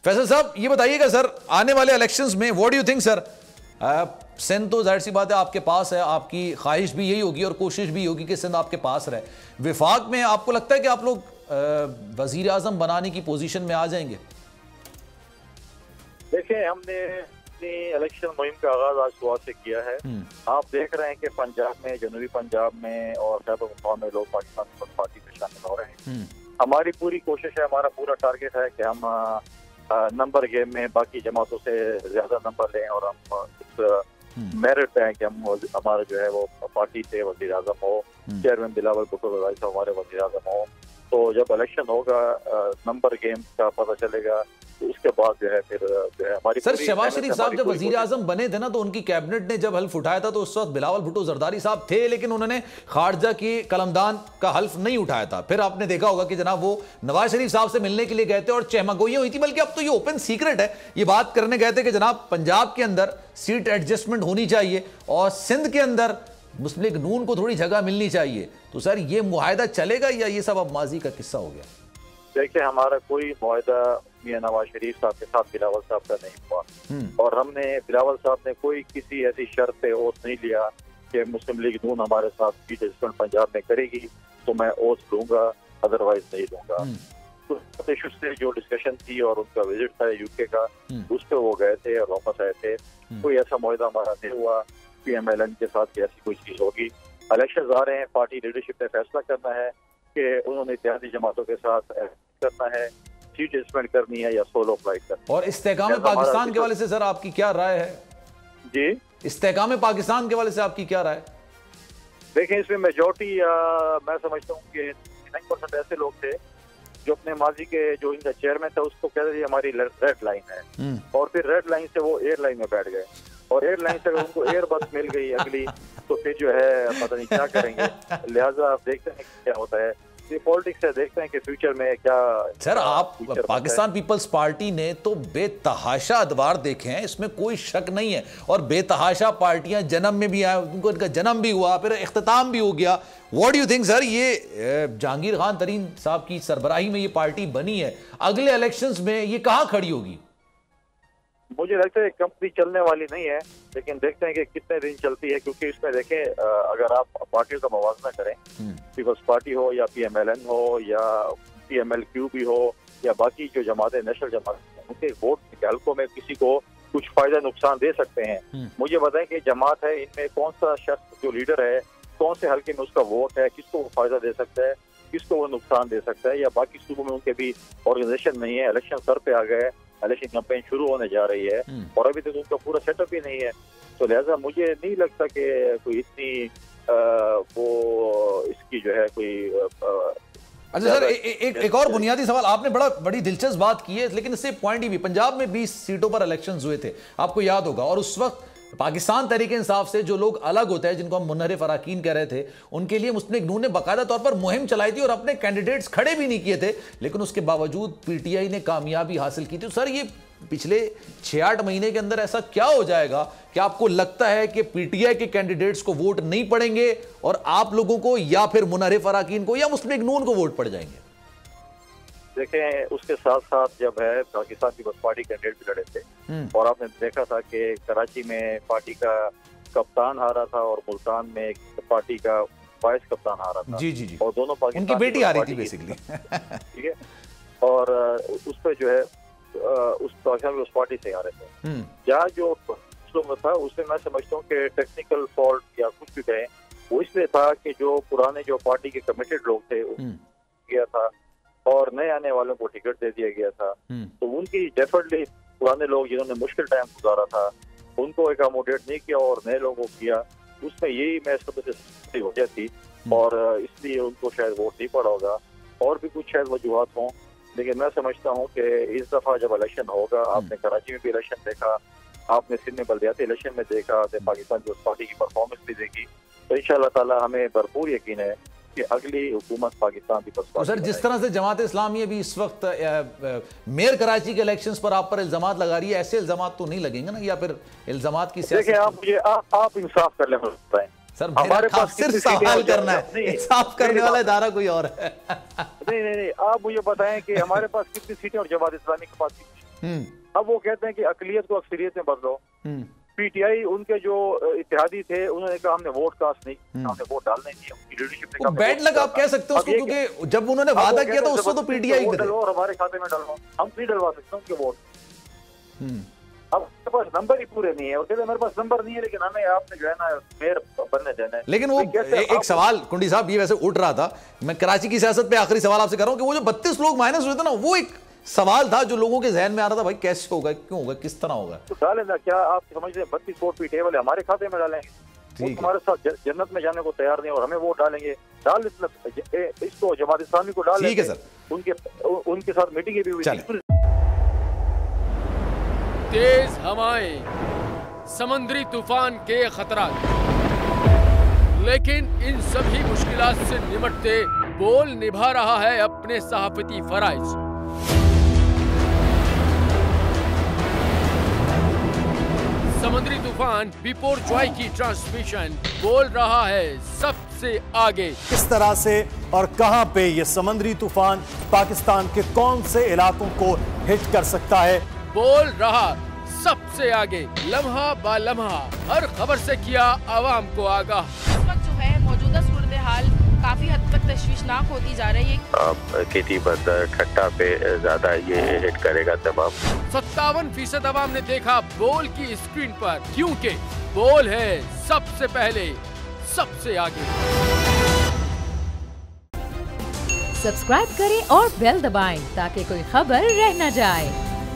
फैसल साहब ये बताइएगा सर, आने वाले इलेक्शंस में what do you think sir? Sindh तो जाहिर सी बात है आपके पास है, आपकी ख्वाहिश भी यही होगी और कोशिश भी होगी कि सिंध आपके पास रहे। विफाक में आपको लगता है कि आप लोग वजीर आजम बनाने की पोजीशन में आ जाएंगे? देखिए, हमने अपनी इलेक्शन मुहिम का आगाज आज सुबह से किया है। आप देख रहे हैं कि पंजाब में, जनूबी पंजाब में और खैबर पख्तूनख्वा में लोग पाकिस्तान पीपल्स पार्टी में शामिल हो रहे हैं। हमारी पूरी कोशिश है, हमारा पूरा टारगेट है कि हम नंबर गेम में बाकी जमातों से ज्यादा नंबर लें और हम इस मेरिट पे हैं कि हम हमारा जो है वो पार्टी से वजीर आजम हो, चेयरमैन बिलावल भुट्टो साहब हमारे वजीर आजम हो। तो जब इलेक्शन होगा, नंबर गेम का पता चलेगा, तो उसके बाद जो है फिर जो है हमारी सर शहबाज शरीफ साहब जब वजीर आजम बने थे ना, तो उनकी कैबिनेट ने जब हल्फ उठाया था तो उस वक्त बिलावल भुट्टो जरदारी साहब थे, लेकिन उन्होंने खारजा की कलमदान का हल्फ नहीं उठाया था। फिर आपने देखा होगा कि जनाब वो नवाज शरीफ साहब से मिलने के लिए गए थे और चहमगोइयां हुई थी, बल्कि अब तो ये ओपन सीक्रेट है, ये बात करने गए थे कि जनाब पंजाब के अंदर सीट एडजस्टमेंट होनी चाहिए और सिंध के अंदर मुस्लिम लीग नून को थोड़ी जगह मिलनी चाहिए। तो सर ये मुआहदा चलेगा या ये सब अब माजी का किस्सा हो गया? देखिए, हमारा कोई मुआहदा मियां नवाज शरीफ साहब के साथ बिलावल साहब का नहीं हुआ और हमने बिलावल साहब ने कोई किसी ऐसी शर्त पे ओथ नहीं लिया कि मुस्लिम लीग नून हमारे साथ सीट एडजस्टमेंट पंजाब में करेगी तो मैं ओथ लूंगा, अदरवाइज नहीं लूंगा। तो इशू से जो डिस्कशन थी और उनका विजिट था यूके का, उस पर वो गए थे और वापस आए थे। कोई ऐसा मुआहदा हमारा नहीं हुआ PMLN के साथ कि ऐसी कोई चीज होगी। इलेक्शन आ रहे हैं, पार्टी लीडरशिप ने फैसला करना है कि उन्होंने इत्तेहादी जमातों के साथ करना है, सीट एडजस्टमेंट करनी है या सोलो फ्लाइट करनी। और इस्तेहकाम पाकिस्तान के वाले से सर आपकी क्या राय है? जी, इस्तेहकाम पाकिस्तान के वाले से आपकी क्या राय? देखिए, इसमें मेजोरिटी मैं समझता हूँ कि 9% ऐसे लोग थे जो अपने माजी के जो इनका चेयरमैन था उसको कह रहे थे हमारी रेड लाइन है, और फिर रेड लाइन से वो एयरलाइन में बैठ गए और एयरलाइन से उनको एयर बस मिल गई अगली, तो फिर जो है पता नहीं क्या करेंगे। लिहाजा आप देखते हैं क्या होता है, ये पॉलिटिक्स है, देखते हैं कि फ्यूचर में क्या। सर आप पाकिस्तान पीपल्स पार्टी ने तो बेतहाशा अदवार देखे हैं, इसमें कोई शक नहीं है, और बेतहाशा पार्टियां जन्म में भी आए, उनको इनका जन्म भी हुआ, फिर इख्तिताम भी हो गया। What do you think sir, ये जहांगीर खान तरीन साहब की सरबराही में ये पार्टी बनी है, अगले इलेक्शंस में ये कहां खड़ी होगी? मुझे लगता है कंपनी चलने वाली नहीं है, लेकिन देखते हैं कि कितने दिन चलती है, क्योंकि इसमें देखें अगर आप पार्टियों का मुवाजना करें, पीपल्स पार्टी हो या PMLN हो या PMLQ भी हो या बाकी जो जमातें नेशनल जमात, उनके वोट के हल्कों में किसी को कुछ फायदा नुकसान दे सकते हैं। मुझे बताएं कि जमात है, इनमें कौन सा शख्स जो लीडर है, कौन से हल्के में उसका वोट है, किसको वो फायदा दे सकता है, किसको वो नुकसान दे सकता है, या बाकी सूबों में उनके भी ऑर्गेनाइजेशन नहीं है, इलेक्शन सर पे आ गए, इलेक्शन कैंपेन शुरू होने जा रही है और अभी तक उनका पूरा सेटअप ही नहीं है। तो लिहाजा मुझे नहीं लगता कि कोई इतनी वो इसकी जो है कोई अच्छा सर, एक और बुनियादी सवाल, आपने बड़ी दिलचस्प बात की है, लेकिन इससे पॉइंट ही भी, पंजाब में 20 सीटों पर इलेक्शंस हुए थे, आपको याद होगा, और उस वक्त पाकिस्तान तहरीक इंसाफ से जो लोग अलग होते हैं, जिनको हम मुनहरिफ अराकीन कह रहे थे, उनके लिए मुस्लिम लीग नून ने बाकायदा तौर पर मुहिम चलाई थी और अपने कैंडिडेट्स खड़े भी नहीं किए थे, लेकिन उसके बावजूद PTI ने कामयाबी हासिल की थी। सर ये पिछले 6-8 महीने के अंदर ऐसा क्या हो जाएगा कि आपको लगता है कि PTI के कैंडिडेट्स को वोट नहीं पड़ेंगे और आप लोगों को या फिर मुनहरिफ अराकीन को या मुस्लिम लीग नून को वोट पड़ जाएंगे? देखें, उसके साथ साथ जब है पाकिस्तान पीपल्स पार्टी कैंडिडेट भी लड़े थे और आपने देखा था कि कराची में पार्टी का कप्तान हारा था और मुल्तान में पार्टी का वाइस कप्तान हारा था। जी जी जी, और दोनों पाकिस्तान उनकी बेटी आ रही थी बेसिकली। ठीक है, और उस पर जो है उस पार्टी से आ रहे थे। जहाँ जो था उसमें मैं समझता हूँ कि टेक्निकल फॉल्ट या कुछ भी कहें, वो इसलिए था कि जो पुराने जो पार्टी के कमिटेड लोग थे गया था और नए आने वालों को टिकट दे दिया गया था, तो उनकी डेफिनेटली पुराने लोग जिन्होंने मुश्किल टाइम गुजारा था उनको एकोमोडेट नहीं किया और नए लोगों को किया। उसमें यही मैं समझ वजह थी और इसलिए उनको शायद वोट नहीं पड़ा होगा, और भी कुछ शायद वजूहत हों, लेकिन मैं समझता हूँ कि इस दफा जब इलेक्शन होगा, आपने कराची में भी इलेक्शन देखा, आपने सिंध में बल्दियाती इलेक्शन में देखा, पाकिस्तान पीपल्स पार्टी की परफॉर्मेंस भी देखी, तो इंशाअल्लाह ताला हमें भरपूर यकीन है कि अगली हुकूमत पाकिस्तान पीपल्स पार्टी। सर जिस तरह से जमात इस्लामी अभी इस वक्त मेयर कराची के इलेक्शंस पर आप पर इल्जामात लगा रही है, ऐसे इल्जामात तो नहीं लगेंगे ना, या फिर इल्जामात की देखिए, आप मुझे आप इंसाफ कर लें सर, हमारे पास सिर्फ सवाल करना है, इंसाफ करने वाला इदारा कोई और है। नहीं, आप मुझे बताएं कि हमारे पास कितनी सीटें और जमात इस्लामी के पास अब वो कहते हैं कि अकलियत को अक्सरियत में बदलो। पीटीआई उनके जो इत्तेहादी थे उन्होंने कहा हमने वोट कास्ट नहीं, हमने वोट डालने नहीं, उनकी लीडरशिप ने कहा बैड लक आप कह सकते हो उसको, क्योंकि जब उन्होंने वादा किया था उसको तो पीटीआई में और हमारे खाते में डालो, हम नहीं डलवा सकते उनके वोट। अब मेरे पास नंबर ही पूरे नहीं है, और मेरे पास नंबर नहीं है, लेकिन हमें आपने जो है ना मेयर बनने देना है। लेकिन वो एक सवाल कुंडी साहब ये वैसे उठ रहा था, मैं कराची की सियासत पे आखिरी सवाल आपसे कर रहा हूं कि वो जो 32 लोग माइनस हुए थे ना, वो एक सवाल था जो लोगों के जहन में आ रहा था, भाई कैसे होगा, क्यों होगा, किस तरह होगा। तो डालें ना, क्या आप समझते हैं 32 वोट पीटीआई वाले हमारे खाते में डालेंगे? वो हमारे साथ जन्नत में जाने को तैयार नहीं और हमें वोट डालेंगे। डाल इसको जमात इस्लामी को डाल, ठीक है सर, उनके साथ मीटिंग भी हुई। तेज हवाएं, समुद्री तूफान के खतरा, लेकिन इन सभी मुश्किलात से निपटते बोल निभा रहा है अपने सहाफती फराइज। समुद्री तूफान बिपोरजॉय की ट्रांसमिशन बोल रहा है सबसे आगे। किस तरह से और कहां पे ये समुद्री तूफान पाकिस्तान के कौन से इलाकों को हिट कर सकता है, बोल रहा सबसे आगे, लम्हा बा लम्हा हर खबर से किया आवाम को आगाह। इस वक्त जो है मौजूदा सूरत हाल काफी हद तक तशवीशनाक होती जा रही है। खेती बंदर ठट्टा पे ज्यादा ये हिट करेगा तमाम। 57% आवाम ने देखा बोल की स्क्रीन पर, क्योंकि बोल है सबसे पहले सबसे आगे। सब्सक्राइब करें और बेल दबाएं ताकि कोई खबर रह न जाए।